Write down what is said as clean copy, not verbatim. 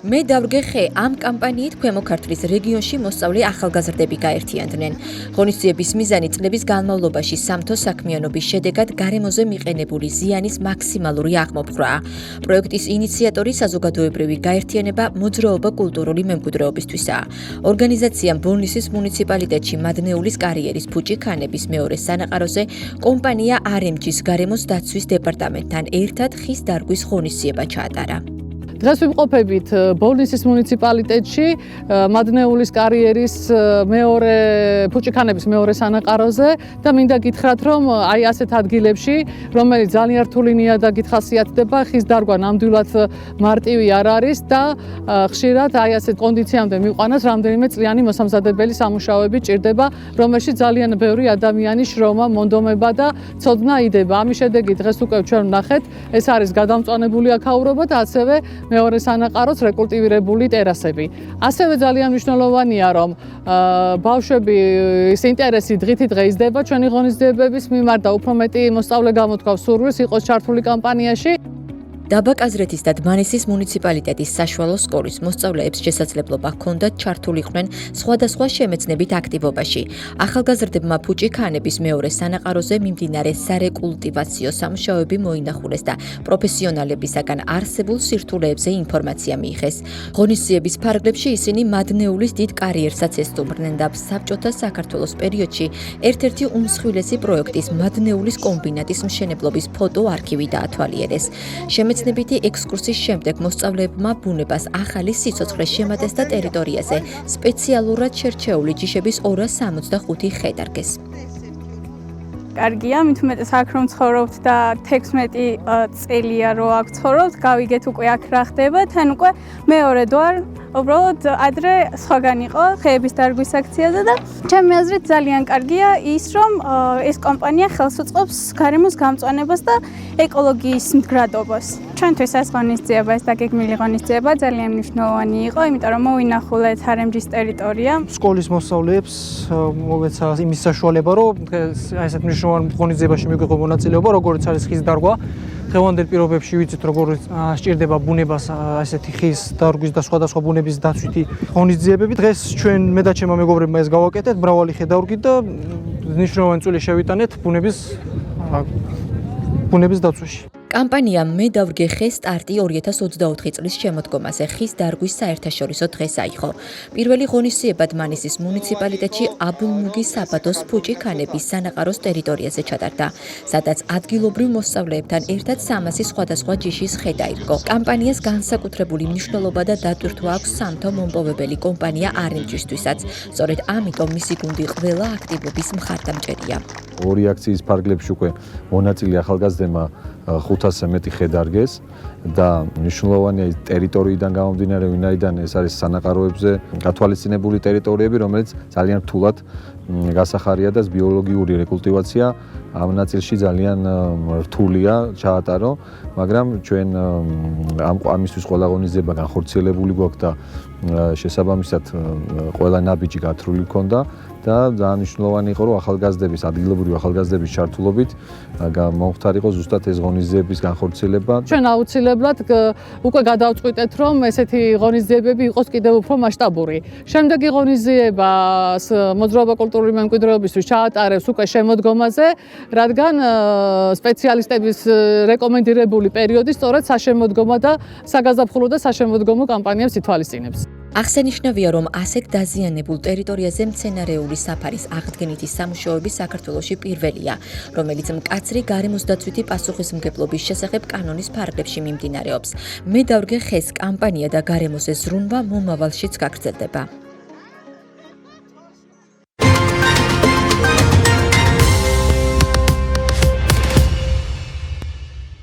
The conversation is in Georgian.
მე დავრგე ხე ამ კამპანიით ქვემო ქართლის რეგიონში მოსწავლე ახალგაზრდები გაერთიანდნენ. ღონისძიების მიზანი წლების განმავლობაში სამთო საქმიანობის შედეგად გარემოზე მიყენებული ზიანის მაქსიმალური აღმოფხვრაა. პროექტის ინიციატორი საზოგადოებრივი გაერთიანება მოძრაობა კულტურული მემკვიდრეობისთვისაა. ორგანიზაციამ ბოლნისის მუნიციპალიტეტში მადნეულის კარიერის ფუჭი ქანების მეორე სანაყაროზე კომპანია RMG-ს გარემოს დაცვის დეპარტამენტთან ერთად ხის დარგვის ღონისძიება ჩაატარა. დღეს ვიმყოფებით ბოლნისის მუნიციპალიტეტში მადნეულის კარიერის მეორე ფუჭიქანების მეორე სანაყაროზე და მინდა გითხრათ, რომ აი ასეთ ადგილებში, რომელიც ძალიან რთული ნიადაგით ხასიათდება, ხის დარგვა ნამდვილად მარტივი არ არის და ხშირად აი ასეთ კონდიციამდე მიყვანას რამდენიმე წლიანი მოსამზადებელი სამუშაოები ჭირდება, რომელშიც ძალიან ბევრი ადამიანის შრომა, მონდომება და ცოდნა იდება. ამის შედეგი დღეს უკვე ჩვენ ვნახეთ, ეს არის გადამწვანებული აქაურობა და ასევე მეორე სანაყაროს რეკულტივირებული ტერასები. ასევე ძალიან მნიშვნელოვანია, რომ ბავშვების ინტერესი დღითი დღე იზრდება ჩვენი ღონისძიებების მიმართ და უფრო მეტი მოსწავლე გამოთქვავს სურვილს იყოს ჩართული კამპანიაში. დაბაკაზრეთის და დმანისის მუნიციპალიტეტის საშუალო სკოლის მოსწავლეებს შესაძლებლობა ჰქონდათ ჩართულიყვნენ სხვადასხვა შემეცნებით აქტივობაში. ახალგაზრდებმა ფუჭიქანების მეორე სანაყაროზე მიმდინარე სარეკულტივაციო სამუშაოები მოინახულეს და პროფესიონალებისაგან არსებულ სირთულეებზე ინფორმაცია მიიღეს. ღონისძიების ფარგლებში ისინი მადნეულის დიდ კარიერსაც ესტუმრნენ და საბჭოთა საქართველოს პერიოდში ერთ-ერთი უმსხვილესი პროექტის მადნეულის კომბინატის მშენებლობის ფოტო არქივი დაათვალიერეს. შემეცნებითი ექსკურსის შემდეგ მოსწავლეებმა ბუნებას ახალი სიცოცხლე შემატეს და ტერიტორიაზე სპეციალურად შერჩეული ჯიშების 265 ხე დარგეს. კარგია, მით უმეტეს აქ რომ ცხოვრობთ და 16 წელია რომ აქ ცხოვრობთ, გავიგეთ უკვე აქ რა ხდება, თან უკვე მეორედ ვარ. უბრალოდ ადრე სხვაგან იყო ხეების დარგვის აქციაზე და ჩემი აზრით ძალიან კარგია ის, რომ ეს კომპანია ხელს უწყობს გარემოს გამწვანებას და ეკოლოგიის მდგრადობას. ჩვენთვის ეს ღონისძიება, ეს დაგეგმილი ღონისძიება ძალიან მნიშვნელოვანი იყო, იმიტომ რომ მოვინახულეთ RMG-ის ტერიტორია. სკოლის მოსწავლეებს მოვეცა იმის საშუალება, რომ ესეთ მნიშვნელოვან ღონისძიებაში მიგვიღო მონაწილეობა, როგორც არის ხის დარგვა. დღევანდელ პირობებში ვიცით, როგორ სჭირდება ბუნებას ესეთი ხის დარგვის და სხვადასხვა ბუნების დაცვითი ღონისძიებები. დღეს ჩვენ მე და ჩემმა მეგობრებმა ეს გავაკეთეთ, მრავალი ხე დავრგით და მნიშვნელოვანი წვლილი შევიტანეთ ბუნების დაცვაში. კამპანია მე დავრგე ხე სტარტი 2024 წლის შემოდგომაზე ხის დარგვის საერთაშორისო დღეს აიღო. პირველი ღონისძიება დმანისის მუნიციპალიტეტში აბულმუგის საბადოს ფუჭიქანების სანაყაროს ტერიტორიაზე ჩატარდა, სადაც ადგილობრივ მოსწავლეებთან ერთად 300 სხვადასხვა ჯიშის ხე დაირგო. კამპანიას განსაკუთრებული მნიშვნელობა და დატვირთვა აქვს სამთო მომპოვებელი კომპანია RMG-სთვისაც. სწორედ ამიტომ მისი გუნდი ყველა აქტივობის მხარდამჭერია. ორი აქციის ფარგლებში უკვე მონაწილე ახალგაზრდებმა 500-ზე მეტი ხე დარგეს და მნიშვნელოვანია ტერიტორიიდან გამომდინარე, ვინაიდან ეს არის სანაყაროებზე გათვალისწინებული ტერიტორიები, რომელიც ძალიან რთულად გასახარია და ბიოლოგიური რეკულტივაცია ამ ნაწილში ძალიან რთულია ჩაატარო, მაგრამ ჩვენ ამისთვის ყველა ღონისძიება განხორციელებული გვაქვს და შესაბამისად ყველა ნაბიჯი გათვლილი ჰქონდა და ძალიან მნიშვნელოვანი იყო, რომ ახალგაზრდების, ადგილობრივი ახალგაზრდების ჩართულობით მომხდარიყო ზუსტად ეს ღონისძიების განხორციელება. ჩვენ აუცილებლად უკვე გადავწყვიტეთ, რომ ესეთი ღონისძიებები იყოს კიდევ უფრო მასშტაბური. შემდეგი ღონისძიებას მოძრაობა კულტურული მემკვიდრეობისთვის ჩაატარებს უკვე შემოდგომაზე, რადგან სპეციალისტების რეკომენდირებული პერიოდი სწორედ საშემოდგომო და საგაზაფხულო და საშემოდგომო კამპანიებს ითვალისწინებს. აღსანიშნავია, რომ ასეთ დაზიანებულ ტერიტორიაზე მცენარეული საფარის აღდგენითი სამუშაოები საქართველოში პირველია, რომელიც მკაცრი გარემოს დაცვითი პასუხისმგებლობის შესახებ კანონის ფარგლებში მიმდინარეობს. მე დავრგე ხეს კამპანია და გარემოზე ზრუნვა მომავალშიც გაგრძელდება.